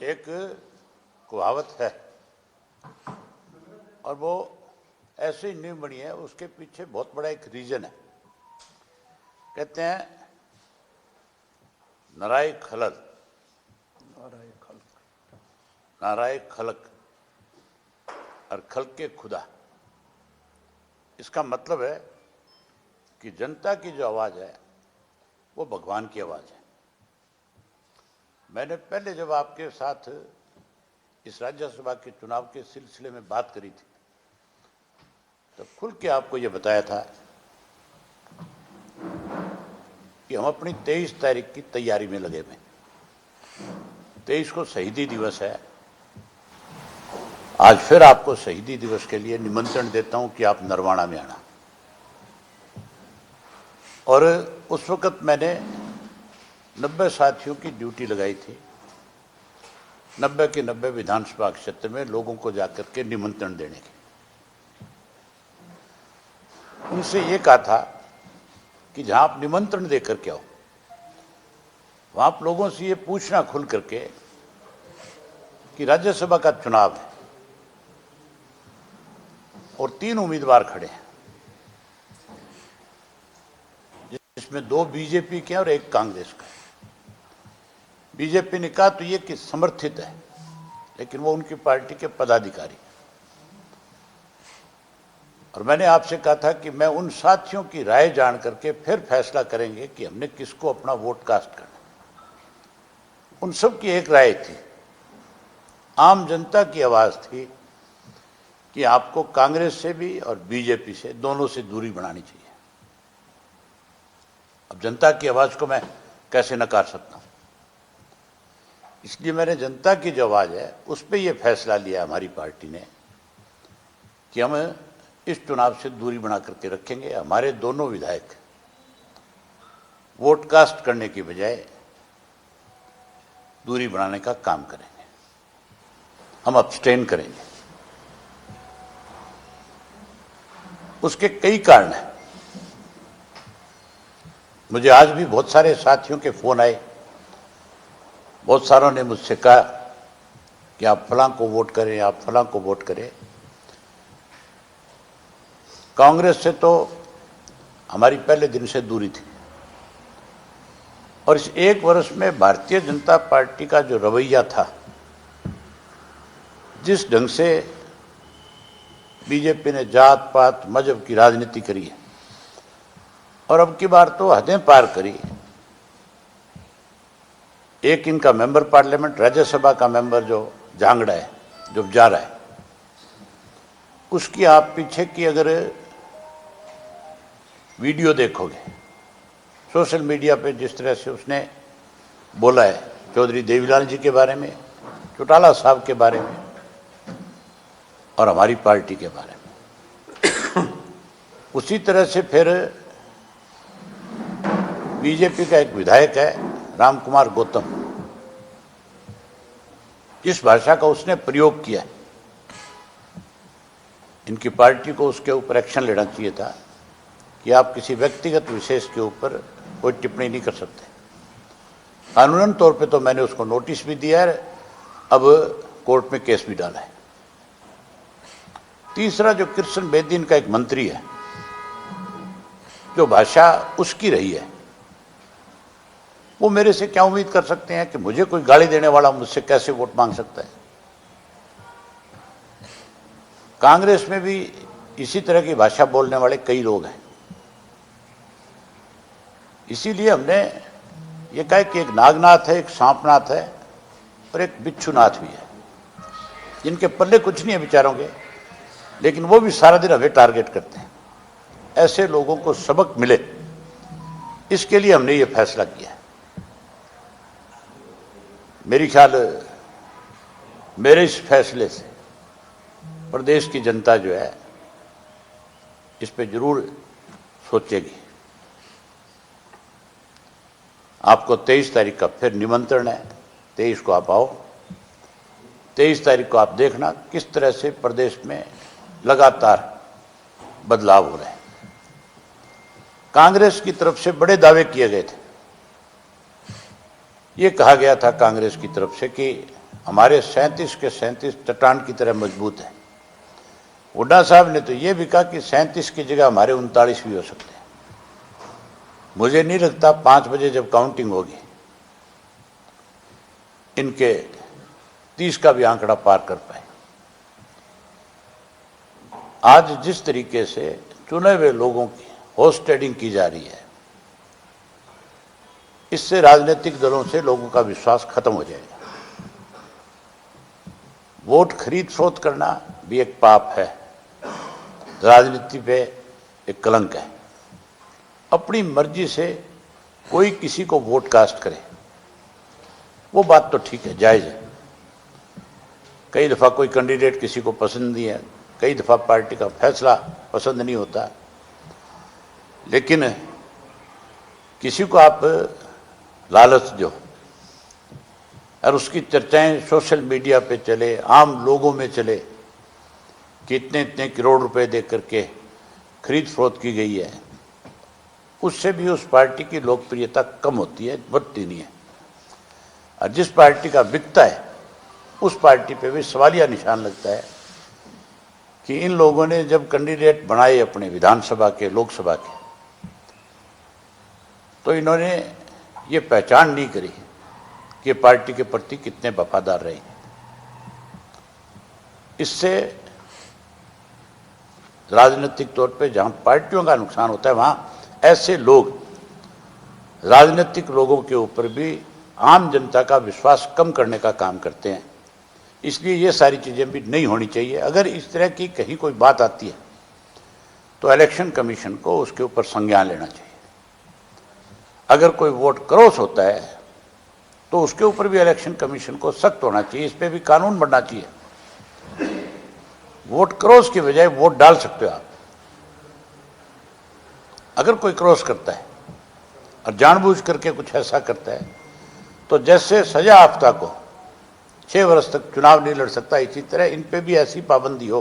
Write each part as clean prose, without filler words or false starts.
एक कहावत है और वो ऐसे ही नहीं बनी है, उसके पीछे बहुत बड़ा एक रीजन है। कहते हैं नाराय खलक, नाराय खलक और खलक के खुदा। इसका मतलब है कि जनता की जो आवाज है वो भगवान की आवाज है। मैंने पहले जब आपके साथ इस राज्यसभा के चुनाव के सिलसिले में बात करी थी तो खुल के आपको ये बताया था कि हम अपनी 23 तारीख की तैयारी में लगे हुए। 23 को शहीदी दिवस है। आज फिर आपको शहीदी दिवस के लिए निमंत्रण देता हूं कि आप नरवाना में आना। और उस वक्त मैंने 90 साथियों की ड्यूटी लगाई थी, 90 के 90 विधानसभा क्षेत्र में लोगों को जाकर के निमंत्रण देने की। उनसे ये कहा था कि जहां आप निमंत्रण देकर के आओ वहां आप लोगों से ये पूछना खुल करके कि राज्यसभा का चुनाव है और 3 उम्मीदवार खड़े हैं, जिसमें 2 बीजेपी के और 1 कांग्रेस का। बीजेपी ने कहा तो ये कि समर्थित है, लेकिन वो उनकी पार्टी के पदाधिकारी। और मैंने आपसे कहा था कि मैं उन साथियों की राय जान करके फिर फैसला करेंगे कि हमने किसको अपना वोट कास्ट करना। उन सब की एक राय थी, आम जनता की आवाज थी कि आपको कांग्रेस से भी और बीजेपी से, दोनों से दूरी बनानी चाहिए। अब जनता की आवाज को मैं कैसे नकार सकता हूं? इसलिए मैंने जनता की जो आवाज है उस पर यह फैसला लिया हमारी पार्टी ने कि हम इस चुनाव से दूरी बना करके रखेंगे। हमारे दोनों विधायक वोट कास्ट करने की बजाय दूरी बनाने का काम करेंगे, हम अब्सटेन करेंगे। उसके कई कारण हैं। मुझे आज भी बहुत सारे साथियों के फोन आए, बहुत सारों ने मुझसे कहा कि आप फलां को वोट करें, आप फलां को वोट करें। कांग्रेस से तो हमारी पहले दिन से दूरी थी और इस 1 वर्ष में भारतीय जनता पार्टी का जो रवैया था, जिस ढंग से बीजेपी ने जात पात मजहब की राजनीति करी है और अब की बार तो हदें पार करी। एक इनका मेंबर पार्लियामेंट, राज्यसभा का मेंबर जो जांगड़ा है, जो जा रहा है, उसकी आप पीछे की अगर वीडियो देखोगे सोशल मीडिया पे, जिस तरह से उसने बोला है चौधरी देवीलाल जी के बारे में, चौटाला साहब के बारे में और हमारी पार्टी के बारे में, उसी तरह से फिर बीजेपी का एक विधायक है राम कुमार गौतम, इस भाषा का उसने प्रयोग किया। इनकी पार्टी को उसके ऊपर एक्शन लेना चाहिए था कि आप किसी व्यक्तिगत विशेष के ऊपर कोई टिप्पणी नहीं कर सकते। कानूनन तौर पे तो मैंने उसको नोटिस भी दिया है, अब कोर्ट में केस भी डाला है। तीसरा, जो कृष्ण बेदीन का एक मंत्री है, जो भाषा उसकी रही है, वो मेरे से क्या उम्मीद कर सकते हैं कि मुझे कोई गाली देने वाला मुझसे कैसे वोट मांग सकता है? कांग्रेस में भी इसी तरह की भाषा बोलने वाले कई लोग हैं। इसीलिए हमने ये कहा कि एक नागनाथ है, एक सांपनाथ है और एक बिच्छूनाथ भी है, जिनके पल्ले कुछ नहीं है बेचारों के, लेकिन वो भी सारा दिन हमें टारगेट करते हैं। ऐसे लोगों को सबक मिले, इसके लिए हमने ये फैसला किया है। मेरी ख्याल मेरे इस फैसले से प्रदेश की जनता जो है इस पे जरूर सोचेगी। आपको 23 तारीख का फिर निमंत्रण है, 23 को आप आओ। 23 तारीख को आप देखना किस तरह से प्रदेश में लगातार बदलाव हो रहे हैं। कांग्रेस की तरफ से बड़े दावे किए गए थे। ये कहा गया था कांग्रेस की तरफ से कि हमारे 37 के 37 चट्टान की तरह मजबूत है। हुड्डा साहब ने तो ये भी कहा कि 37 की जगह हमारे 39 भी हो सकते हैं। मुझे नहीं लगता 5 बजे जब काउंटिंग होगी इनके 30 का भी आंकड़ा पार कर पाए। आज जिस तरीके से चुने हुए लोगों की होस्टेडिंग की जा रही है, इससे राजनीतिक दलों से लोगों का विश्वास खत्म हो जाएगा। वोट खरीद फरोख्त करना भी एक पाप है, राजनीति पे एक कलंक है। अपनी मर्जी से कोई किसी को वोट कास्ट करे, वो बात तो ठीक है, जायज है। कई दफा कोई कैंडिडेट किसी को पसंद नहीं है, कई दफा पार्टी का फैसला पसंद नहीं होता, लेकिन किसी को आप लालच दो और उसकी चर्चाएं सोशल मीडिया पे चले, आम लोगों में चले कि इतने इतने करोड़ रुपए दे करके खरीद फरोख्त की गई है, उससे भी उस पार्टी की लोकप्रियता कम होती है, बढ़ती नहीं है। और जिस पार्टी का बिकता है उस पार्टी पे भी सवालिया निशान लगता है कि इन लोगों ने जब कैंडिडेट बनाए अपने विधानसभा के, लोकसभा के, तो इन्होंने ये पहचान नहीं करी कि पार्टी के प्रति कितने वफादार रहे। इससे राजनीतिक तौर पे जहां पार्टियों का नुकसान होता है, वहां ऐसे लोग राजनीतिक लोगों के ऊपर भी आम जनता का विश्वास कम करने का काम करते हैं। इसलिए ये सारी चीजें भी नहीं होनी चाहिए। अगर इस तरह की कहीं कोई बात आती है तो इलेक्शन कमीशन को उसके ऊपर संज्ञान लेना चाहिए। अगर कोई वोट क्रॉस होता है तो उसके ऊपर भी इलेक्शन कमीशन को सख्त होना चाहिए, इस पर भी कानून बनना चाहिए। वोट क्रॉस की बजाय वोट डाल सकते हो आप। अगर कोई क्रॉस करता है और जानबूझ करके कुछ ऐसा करता है तो जैसे सजा याफ्ता को 6 वर्ष तक चुनाव नहीं लड़ सकता, इसी तरह इन पे भी ऐसी पाबंदी हो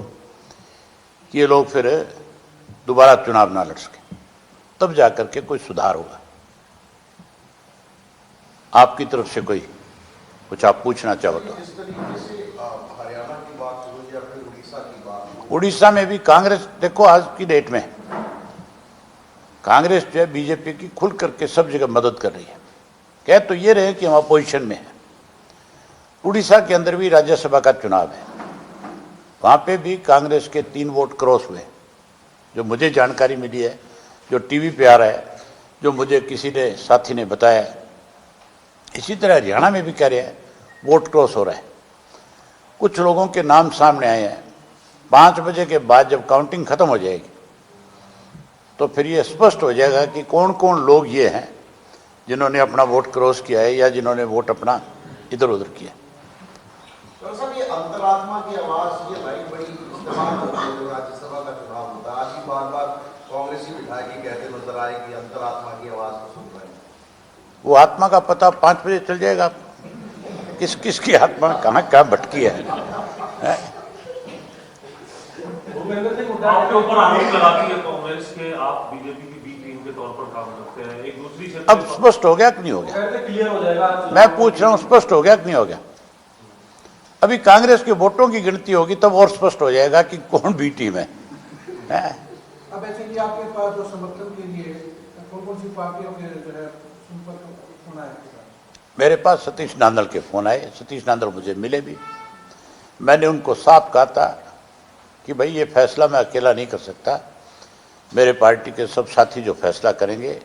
कि ये लोग फिर दोबारा चुनाव ना लड़ सके, तब जाकर के कोई सुधार होगा। आपकी तरफ से कोई कुछ आप पूछना चाहो तो। हरियाणा की बात हुई या फिर उड़ीसा की बात? उड़ीसा में भी कांग्रेस, देखो आज की डेट में कांग्रेस जो है बीजेपी की खुल करके सब जगह मदद कर रही है। कह तो ये रहे कि हम अपोजिशन में हैं। उड़ीसा के अंदर भी राज्यसभा का चुनाव है, वहां पे भी कांग्रेस के 3 वोट क्रॉस हुए, जो मुझे जानकारी मिली है, जो टीवी पे आ रहा है, जो मुझे किसी ने साथी ने बताया। इसी तरह हरियाणा में भी कह रहे हैं वोट क्रॉस हो रहा है। कुछ लोगों के नाम सामने आए हैं। 5 बजे के बाद जब काउंटिंग खत्म हो जाएगी तो फिर ये स्पष्ट हो जाएगा कि कौन कौन लोग ये हैं जिन्होंने अपना वोट क्रॉस किया है या जिन्होंने वोट अपना इधर उधर किया। तो सर ये अंतरात्मा की आवाज ये लाइन बड़ी इस्तेमाल होती है, राज्यसभा का चुनाव होता है। आज भी बार बार कांग्रेसी विधायक ही कहते नजर आए कि अंतरात्मा की आवाज को सुन रहे हैं। वो आत्मा का पता 5 बजे चल जाएगा, किस किस की आत्मा कहाँ कहाँ भटकी है? आपके ऊपर आरोप लगाती है कांग्रेस के आप बीजेपी की बी टीम के तौर पर काम करते हैं। एक दूसरी अब स्पष्ट हो गया कि नहीं हो गया? क्लियर हो जाएगा। मैं पूछ रहा हूं स्पष्ट हो गया कि नहीं हो गया? अभी कांग्रेस के वोटों की गिनती होगी तब और स्पष्ट हो जाएगा कि कौन बी टीम है। अब ऐसे कि आपके पास जो समर्थन के लिए कौन सी पार्टियों के जो है संपर्क फोन आए? मेरे पास सतीश नांदल के फोन आए। सतीश नांदल मुझे मिले भी। मैंने उनको साफ कहा था कि भाई ये फैसला मैं अकेला नहीं कर सकता, मेरे पार्टी के सब साथी जो फैसला करेंगे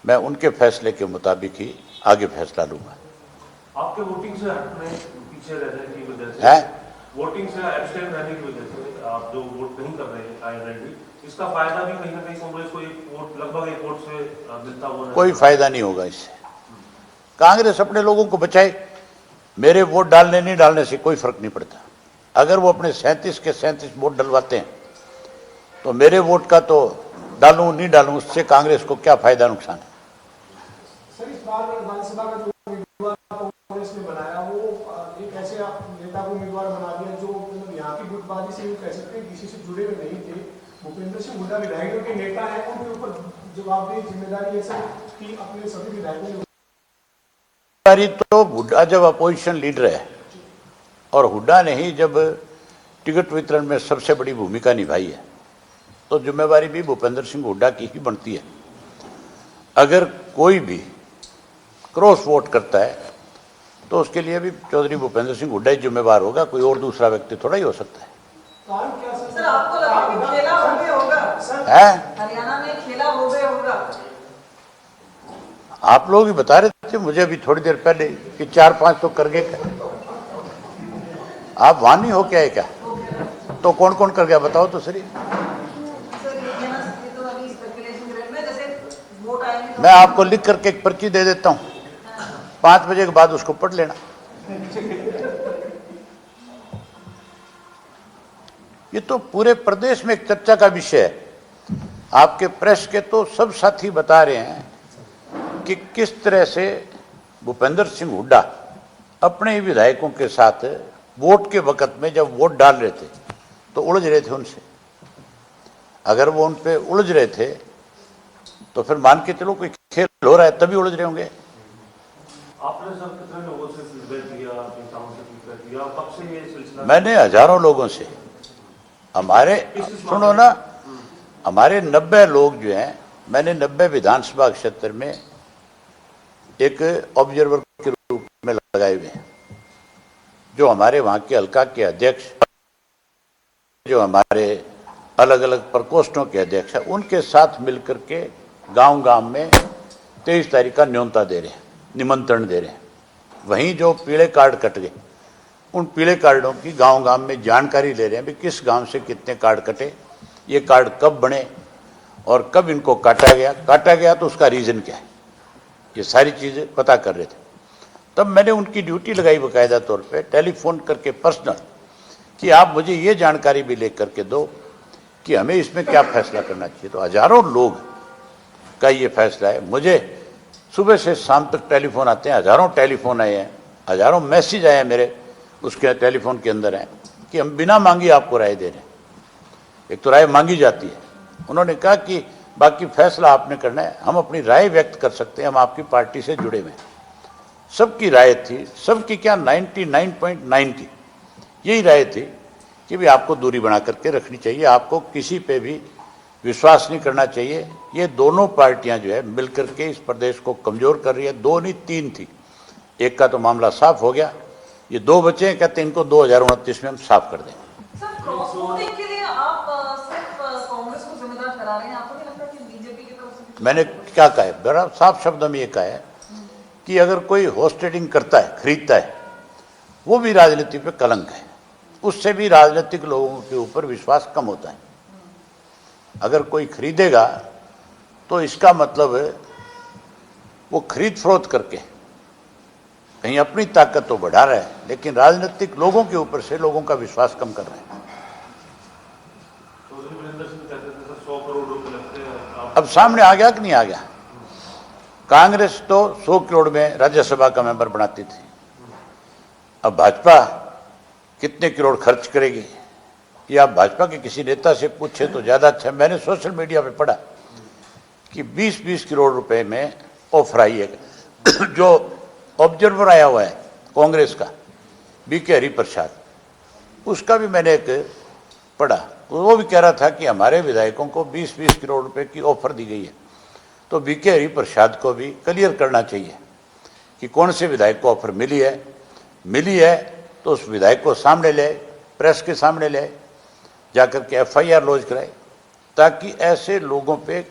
मैं उनके फैसले के मुताबिक ही आगे फैसला लूंगा। आपके वोटिंग से हटने पीछे रहने की वजह से, वोटिंग से एब्सटेन रहने की वजह से आप जो वोट नहीं कर रहे हैं आईएनएलडी, इसका फायदा भी कहीं ना कहीं कांग्रेस को एक वोट, लगभग 1 वोट से मिलता हुआ कोई फायदा नहीं होगा इससे। कांग्रेस अपने लोगों को बचाए, मेरे वोट डालने नहीं डालने से कोई फर्क नहीं पड़ता। अगर वो अपने 37 के 37 वोट डलवाते हैं तो मेरे वोट का तो डालूं नहीं डालूं उससे कांग्रेस को क्या फायदा नुकसान है? सर इस बार विधानसभा का जो उम्मीदवार कांग्रेस ने बनाया वो एक ऐसे नेता को उम्मीदवार बना दिया जो मतलब यहाँ की गुटबाजी से कह सकते हैं किसी से जुड़े हुए नहीं थे। भूपेंद्र सिंह हुड्डा विधायकों के नेता है, उनके ऊपर जवाबदेही जिम्मेदारी है सर कि अपने सभी विधायकों जिम्मेवारी तो हुड्डा जब अपोजिशन लीडर है और हुड्डा ने ही जब टिकट वितरण में सबसे बड़ी भूमिका निभाई है, तो जिम्मेवारी भी भूपेंद्र सिंह हुड्डा की ही बनती है। अगर कोई भी क्रॉस वोट करता है तो उसके लिए भी चौधरी भूपेंद्र सिंह हुड्डा ही जिम्मेवार होगा, कोई और दूसरा व्यक्ति थोड़ा ही हो सकता है। सर आपको लगा कि खेला हो गया होगा? है हरियाणा में खेला हो गया होगा? आप लोग ही बता रहे थे मुझे अभी थोड़ी देर पहले कि 4-5 तो कर गए क्या? आप वहां नहीं हो क्या है क्या? तो कौन कौन कर गया बताओ तो सही। सर ये ना, ये तो अभी स्पेकुलेशन ग्रेड में, जैसे वोट आएंगे तो मैं आपको लिख करके एक पर्ची दे देता हूं, 5 बजे के बाद उसको पढ़ लेना। ये तो पूरे प्रदेश में एक चर्चा का विषय है। आपके प्रेस के तो सब साथी बता रहे हैं कि किस तरह से भूपेंद्र सिंह हुड्डा अपने ही विधायकों के साथ वोट के वक्त में जब वोट डाल रहे थे तो उलझ रहे थे उनसे। अगर वो उन पे उलझ रहे थे तो फिर मान के चलो कोई खेल हो रहा है तभी उलझ रहे होंगे। आपने सर कितने लोगों से फीडबैक दिया, नेताओं से फीडबैक दिया, कब से ये सिलसिला? मैंने हजारों लोगों से, हमारे सुनो ना, हमारे 90 लोग जो हैं, मैंने 90 विधानसभा क्षेत्र में एक ऑब्जर्वर के रूप में लगाए हुए हैं, जो हमारे वहाँ के हल्का के अध्यक्ष, जो हमारे अलग अलग प्रकोष्ठों के अध्यक्ष हैं, उनके साथ मिलकर के गांव-गांव में 23 तारीख का न्योता दे रहे हैं, निमंत्रण दे रहे हैं। वहीं जो पीले कार्ड कट गए, उन पीले कार्डों की गांव-गांव में जानकारी ले रहे हैं भी किस गांव से कितने कार्ड कटे, ये कार्ड कब बने और कब इनको काटा गया तो उसका रीज़न क्या है, ये सारी चीज़ें पता कर रहे थे। तब मैंने उनकी ड्यूटी लगाई बाकायदा तौर पे, टेलीफोन करके पर्सनल, कि आप मुझे ये जानकारी भी ले करके दो कि हमें इसमें क्या फैसला करना चाहिए। तो हजारों लोग का ये फैसला है। मुझे सुबह से शाम तक टेलीफोन आते हैं, हजारों टेलीफोन आए हैं, हजारों मैसेज आए हैं मेरे उसके टेलीफोन के अंदर हैं कि हम बिना मांगी आपको राय दे रहे हैं। एक तो राय मांगी जाती है, उन्होंने कहा कि बाकी फैसला आपने करना है, हम अपनी राय व्यक्त कर सकते हैं, हम आपकी पार्टी से जुड़े हुए हैं। सबकी राय थी, सबकी क्या 99.9 की यही राय थी कि भी आपको दूरी बना करके रखनी चाहिए, आपको किसी पे भी विश्वास नहीं करना चाहिए। ये दोनों पार्टियां जो है मिलकर के इस प्रदेश को कमजोर कर रही है। 2 नहीं 3 थी, एक का तो मामला साफ हो गया, ये 2 बचे हैं, कहते हैं इनको 2029 में हम साफ कर देंगे। सर क्रॉस वोटिंग के लिए आप सिर्फ कांग्रेस को जिम्मेदार करा रहे हैं, आपको नहीं लगता कि बीजेपी की तरफ से? मैंने क्या कहा है, बड़ा साफ शब्दों में ये कहा है कि अगर कोई हॉर्स ट्रेडिंग करता है, खरीदता है, वो भी राजनीति पे कलंक है, उससे भी राजनीतिक लोगों के ऊपर विश्वास कम होता है। अगर कोई खरीदेगा तो इसका मतलब वो खरीद फरोख्त करके कहीं अपनी ताकत तो बढ़ा रहा है, लेकिन राजनीतिक लोगों के ऊपर से लोगों का विश्वास कम कर रहे हैं। चौधरी वीरेंद्र सिंह कहते थे सर 100 करोड़ रुपए लगते हैं, अब सामने आ गया कि नहीं आ गया? कांग्रेस तो 100 करोड़ में राज्यसभा का मेंबर बनाती थी, अब भाजपा कितने करोड़ खर्च करेगी? ये आप भाजपा के किसी नेता से पूछे तो ज्यादा अच्छा। मैंने सोशल मीडिया पे पढ़ा कि 20-20 करोड़ रुपए में ऑफर आई है। जो ऑब्जर्वर आया हुआ है कांग्रेस का, बीके हरिप्रसाद, उसका भी मैंने एक पढ़ा, वो भी कह रहा था कि हमारे विधायकों को 20-20 करोड़ रुपए की ऑफर दी गई है। तो बीके हरिप्रसाद को भी क्लियर करना चाहिए कि कौन से विधायक को ऑफर मिली है तो उस विधायक को सामने ले, प्रेस के सामने ले जाकर के FIR लॉन्च कराए, ताकि ऐसे लोगों पे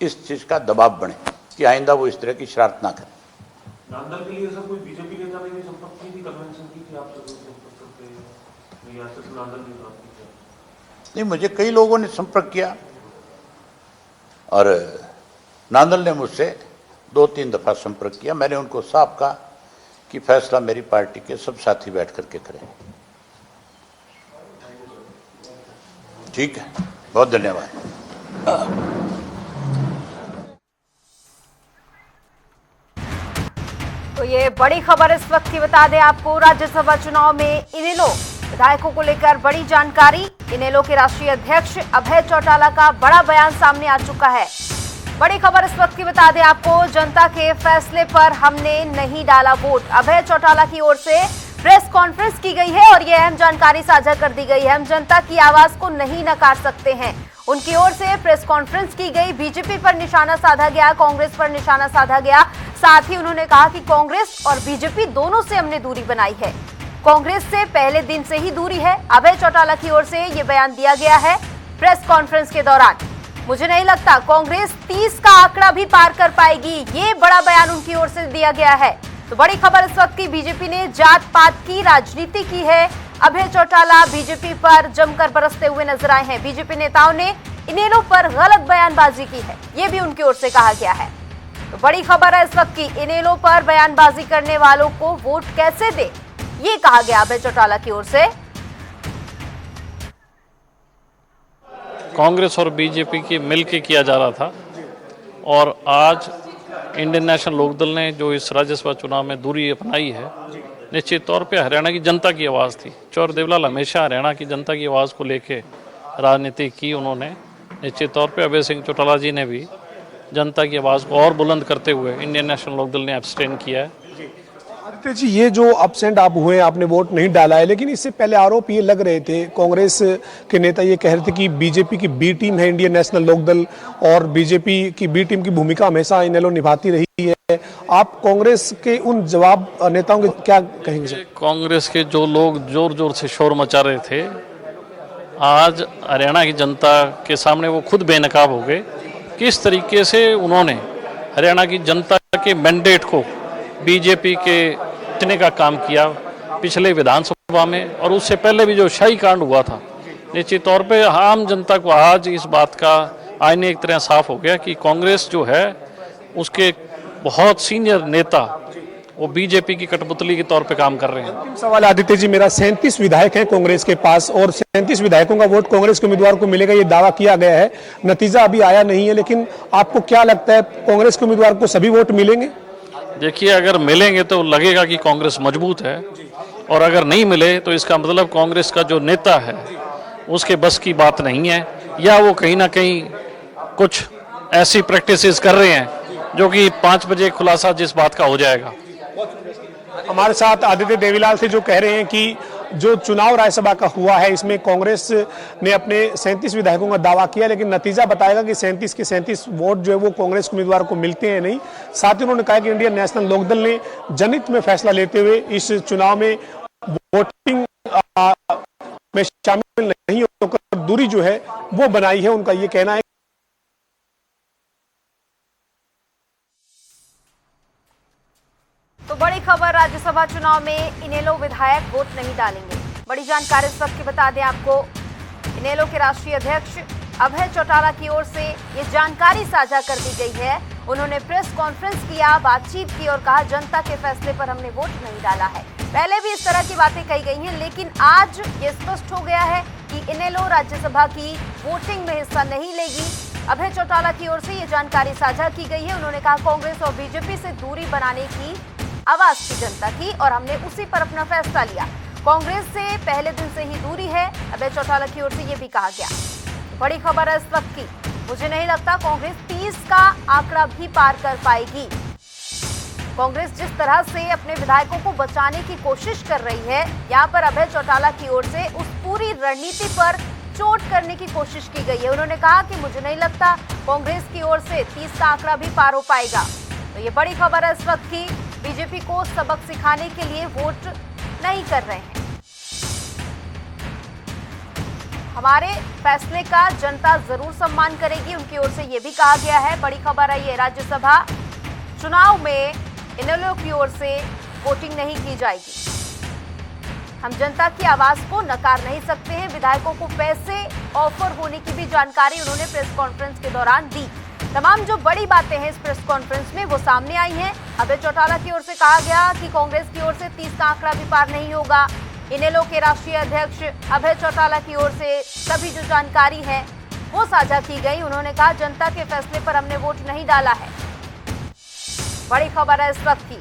इस चीज का दबाव बने कि आइंदा वो इस तरह की शरारत ना करें। नांदल के लिए सर कोई बीजेपी नेता ने भी संपर्क की थी, कन्वेंशन की थी आपसे, संपर्क करके रियासत में नांदल की बात की? नहीं, मुझे कई लोगों ने संपर्क किया और नांदल ने मुझसे 2-3 दफा संपर्क किया। मैंने उनको साफ कहा कि फैसला मेरी पार्टी के सब साथी बैठ करके करें। ठीक है, बहुत धन्यवाद। तो ये बड़ी खबर इस वक्त की बता दें आपको, राज्यसभा चुनाव में इनेलो विधायकों को लेकर बड़ी जानकारी। इनेलो के राष्ट्रीय अध्यक्ष अभय चौटाला का बड़ा बयान सामने आ चुका है। बड़ी खबर इस वक्त की बता दें आपको, जनता के फैसले पर हमने नहीं डाला वोट। अभय चौटाला की ओर से प्रेस कॉन्फ्रेंस की गई है और यह अहम जानकारी साझा कर दी गई है। हम जनता की आवाज को नहीं नकार सकते हैं, उनकी ओर से प्रेस कॉन्फ्रेंस की गई। बीजेपी पर निशाना साधा गया, कांग्रेस पर निशाना साधा गया। साथ ही उन्होंने कहा कि कांग्रेस और बीजेपी दोनों से हमने दूरी बनाई है, कांग्रेस से पहले दिन से ही दूरी है। अभय चौटाला की ओर से यह बयान दिया गया है प्रेस कॉन्फ्रेंस के दौरान। मुझे नहीं लगता कांग्रेस 30 का आंकड़ा भी पार कर पाएगी, ये बड़ा बयान उनकी ओर से दिया गया है। तो बड़ी खबर इस वक्त की, बीजेपी ने जात पात की राजनीति की है। अभय चौटाला बीजेपी पर जमकर बरसते हुए नजर आए हैं। बीजेपी नेताओं ने इनेलो पर गलत बयानबाजी की है, ये भी उनकी ओर से कहा गया है। तो बड़ी खबर है इस वक्त की, इनेलो पर बयानबाजी करने वालों को वोट कैसे दे, ये कहा गया अभय चौटाला की ओर से। कांग्रेस और बीजेपी की मिलकर किया जा रहा था और आज इंडियन नेशनल लोकदल ने जो इस राज्यसभा चुनाव में दूरी अपनाई है, निश्चित तौर पे हरियाणा की जनता की आवाज़ थी। चौर देवलाल हमेशा हरियाणा की जनता की आवाज़ को लेके राजनीति की उन्होंने। निश्चित तौर पे अभय सिंह चौटाला जी ने भी जनता की आवाज़ को और बुलंद करते हुए इंडियन नेशनल लोकदल ने एब्सटेन किया है। आदित्य जी, ये जो अपसेंट आप हुए, आपने वोट नहीं डाला है, लेकिन इससे पहले आरोप ये लग रहे थे, कांग्रेस के नेता ये कह रहे थे कि बीजेपी की बी टीम है इंडियन नेशनल लोकदल और बीजेपी की बी टीम की भूमिका हमेशा इनेलो निभाती रही है। आप कांग्रेस के उन जवाब नेताओं के क्या कहेंगे सर? कांग्रेस के जो लोग जोर जोर से शोर मचा रहे थे, आज हरियाणा की जनता के सामने वो खुद बेनकाब हो गए। किस तरीके से उन्होंने हरियाणा की जनता के मैंडेट को बीजेपी के जीतने का काम किया पिछले विधानसभा में, और उससे पहले भी जो शाही कांड हुआ था। निश्चित तौर पे आम जनता को आज इस बात का आईने एक तरह साफ हो गया कि कांग्रेस जो है उसके बहुत सीनियर नेता वो बीजेपी की कठपुतली के तौर पे काम कर रहे हैं। अंतिम सवाल आदित्य जी मेरा, 37 विधायक हैं कांग्रेस के पास और 37 विधायकों का वोट कांग्रेस के उम्मीदवार को मिलेगा, ये दावा किया गया है। नतीजा अभी आया नहीं है, लेकिन आपको क्या लगता है कांग्रेस के उम्मीदवार को सभी वोट मिलेंगे? देखिए, अगर मिलेंगे तो लगेगा कि कांग्रेस मजबूत है, और अगर नहीं मिले तो इसका मतलब कांग्रेस का जो नेता है उसके बस की बात नहीं है, या वो कहीं ना कहीं कुछ ऐसी प्रैक्टिसेस कर रहे हैं जो कि 5 बजे खुलासा जिस बात का हो जाएगा। हमारे साथ आदित्य देवीलाल थे जो कह रहे हैं कि जो चुनाव राज्यसभा का हुआ है इसमें कांग्रेस ने अपने 37 विधायकों का दावा किया, लेकिन नतीजा बताएगा कि 37 के 37 वोट जो है वो कांग्रेस के उम्मीदवार को मिलते हैं नहीं। साथ ही उन्होंने कहा कि इंडियन नेशनल लोकदल ने जनहित में फैसला लेते हुए इस चुनाव में वोटिंग में शामिल नहीं होकर दूरी जो है वो बनाई है, उनका ये कहना है। तो बड़ी खबर, राज्यसभा चुनाव में इनेलो विधायक वोट नहीं डालेंगे। बड़ी जानकारी इस वक्त की बता दें आपको, इनेलो के राष्ट्रीय अध्यक्ष अभय चौटाला की ओर से ये जानकारी साझा कर दी गई है। उन्होंने प्रेस कॉन्फ्रेंस किया, बातचीत की और कहा जनता के फैसले पर हमने वोट नहीं डाला है। पहले भी इस तरह की बातें कही गई हैं, लेकिन आज ये स्पष्ट हो गया है कि इनेलो राज्यसभा की वोटिंग में हिस्सा नहीं लेगी। अभय चौटाला की ओर से ये जानकारी साझा की गई है। उन्होंने कहा कांग्रेस और बीजेपी से दूरी बनाने की आवाज थी जनता की और हमने उसी पर अपना फैसला लिया। कांग्रेस से पहले दिन से ही दूरी है, अभय चौटाला की ओर से यह भी कहा गया। बड़ी खबर है इस वक्त की, मुझे नहीं लगता कांग्रेस 30 का आंकड़ा भी पार कर पाएगी। कांग्रेस जिस तरह से अपने विधायकों को बचाने की कोशिश कर रही है, यहाँ पर अभय चौटाला की ओर से उस पूरी रणनीति पर चोट करने की कोशिश की गई है। उन्होंने कहा कि मुझे नहीं लगता कांग्रेस की ओर से 30 का आंकड़ा भी पार हो पाएगा। तो ये बड़ी खबर है इस वक्त की, बीजेपी को सबक सिखाने के लिए वोट नहीं कर रहे हैं। हमारे फैसले का जनता जरूर सम्मान करेगी, उनकी ओर से यह भी कहा गया है। बड़ी खबर है ये, राज्यसभा चुनाव में इनेलो की ओर से वोटिंग नहीं की जाएगी। हम जनता की आवाज को नकार नहीं सकते हैं। विधायकों को पैसे ऑफर होने की भी जानकारी उन्होंने प्रेस कॉन्फ्रेंस के दौरान दी। तमाम जो बड़ी बातें हैं इस प्रेस कॉन्फ्रेंस में वो सामने आई हैं। अभय चौटाला की ओर से कहा गया कि कांग्रेस की ओर से 30 का आंकड़ा भी पार नहीं होगा। इनेलो के राष्ट्रीय अध्यक्ष अभय चौटाला की ओर से सभी जो जानकारी है वो साझा की गई। उन्होंने कहा जनता के फैसले पर हमने वोट नहीं डाला है। बड़ी खबर है इस वक्त की,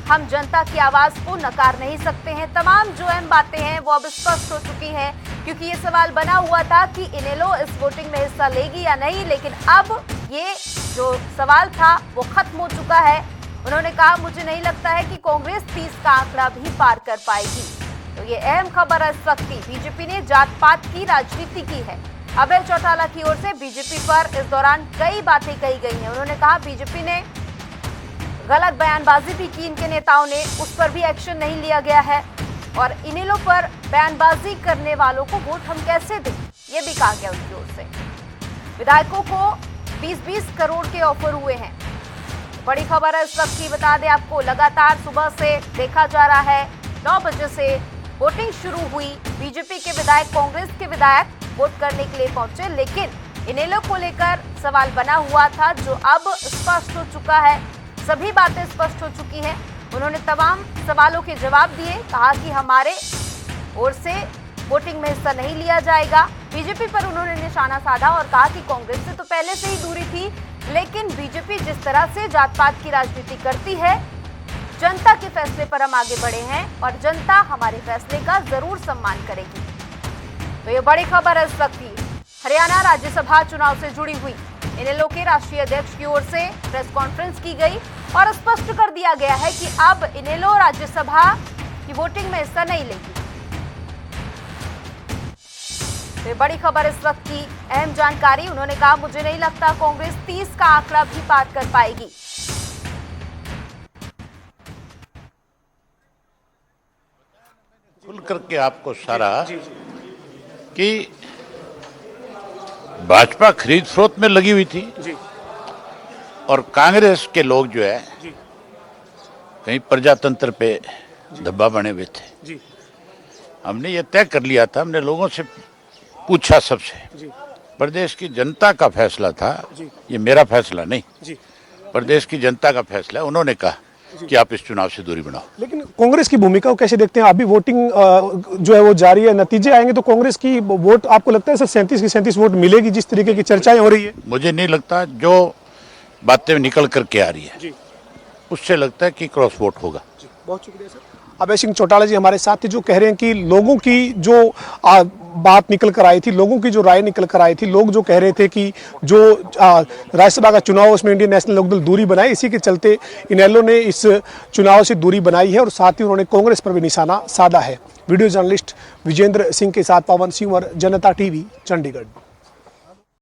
हम जनता की आवाज को नकार नहीं सकते हैं। तमाम जो अहम बातें हैं वो अब स्पष्ट हो चुकी हैं, क्योंकि ये सवाल बना हुआ था कि इनेलो इस वोटिंग में हिस्सा लेगी या नहीं, लेकिन अब ये जो सवाल था वो खत्म हो चुका है। उन्होंने कहा, मुझे नहीं लगता है कि कांग्रेस 30 का आंकड़ा भी पार कर पाएगी। तो ये अहम खबर इस वक्त की, बीजेपी ने जात पात की राजनीति की है। अभय चौटाला की ओर से बीजेपी पर इस दौरान कई बातें कही गई हैं। उन्होंने कहा, बीजेपी ने गलत बयानबाजी भी की, इनके नेताओं ने, उस पर भी एक्शन नहीं लिया गया है। और इनेलो पर बयानबाजी करने वालों को वोट हम कैसे दें, ये भी कहा गया उनकी ओर से। विधायकों को 20-20 करोड़ के ऑफर हुए हैं। बड़ी खबर है इस वक्त की, बता दें आपको, लगातार सुबह से देखा जा रहा है 9 बजे से वोटिंग शुरू हुई। बीजेपी के विधायक, कांग्रेस के विधायक वोट करने के लिए पहुंचे, लेकिन इनेलो को लेकर सवाल बना हुआ था, जो अब स्पष्ट हो चुका है। सभी बातें स्पष्ट हो चुकी हैं। उन्होंने तमाम सवालों के जवाब दिए, कहा कि हमारे ओर से वोटिंग में हिस्सा नहीं लिया जाएगा। बीजेपी पर उन्होंने निशाना साधा और कहा कि कांग्रेस से तो पहले से ही दूरी थी, लेकिन बीजेपी जिस तरह से जात पात की राजनीति करती है, जनता के फैसले पर हम आगे बढ़े हैं और जनता हमारे फैसले का जरूर सम्मान करेगी। तो ये बड़ी खबर है इस वक्त की। हरियाणा राज्यसभा चुनाव से जुड़ी हुई इनेलो के राष्ट्रीय अध्यक्ष की ओर से प्रेस कॉन्फ्रेंस की गई और स्पष्ट कर दिया गया है कि अब इनेलो राज्यसभा की वोटिंग में हिस्सा नहीं लेगी। तो बड़ी खबर इस वक्त की, अहम जानकारी। उन्होंने कहा, मुझे नहीं लगता कांग्रेस 30 का आंकड़ा भी पार कर पाएगी। खुल करके आपको सारा कि भाजपा खरीद फरोख्त में लगी हुई थी और कांग्रेस के लोग जो है कहीं प्रजातंत्र पे धब्बा बने हुए थे। हमने ये तय कर लिया था, हमने लोगों से पूछा, सबसे, प्रदेश की जनता का फैसला था, ये मेरा फैसला नहीं, प्रदेश की जनता का फैसला है। उन्होंने कहा कि आप इस चुनाव से दूरी बनाओ। लेकिन कांग्रेस की भूमिका को कैसे देखते हैं? अभी वोटिंग जो है वो जारी है, नतीजे आएंगे तो कांग्रेस की वोट, आपको लगता है सर 37 की 37 वोट मिलेगी जिस तरीके की चर्चाएं हो रही है? मुझे नहीं लगता, जो बातें निकल करके आ रही है उससे लगता है कि क्रॉस वोट होगा। बहुत शुक्रिया सर। अभय सिंह चौटाला जी हमारे साथ थे, जो कह रहे हैं कि लोगों की जो बात निकल कर आई थी, लोगों की जो राय निकल कर आई थी, लोग जो कह रहे थे कि जो राज्यसभा का चुनाव उसमें इंडियन नेशनल लोकदल दूरी बनाए, इसी के चलते इनेलो ने इस चुनाव से दूरी बनाई है और साथ ही उन्होंने कांग्रेस पर भी निशाना साधा है। वीडियो जर्नलिस्ट विजेंद्र सिंह के साथ पवन सिंह और जनता टीवी, चंडीगढ़।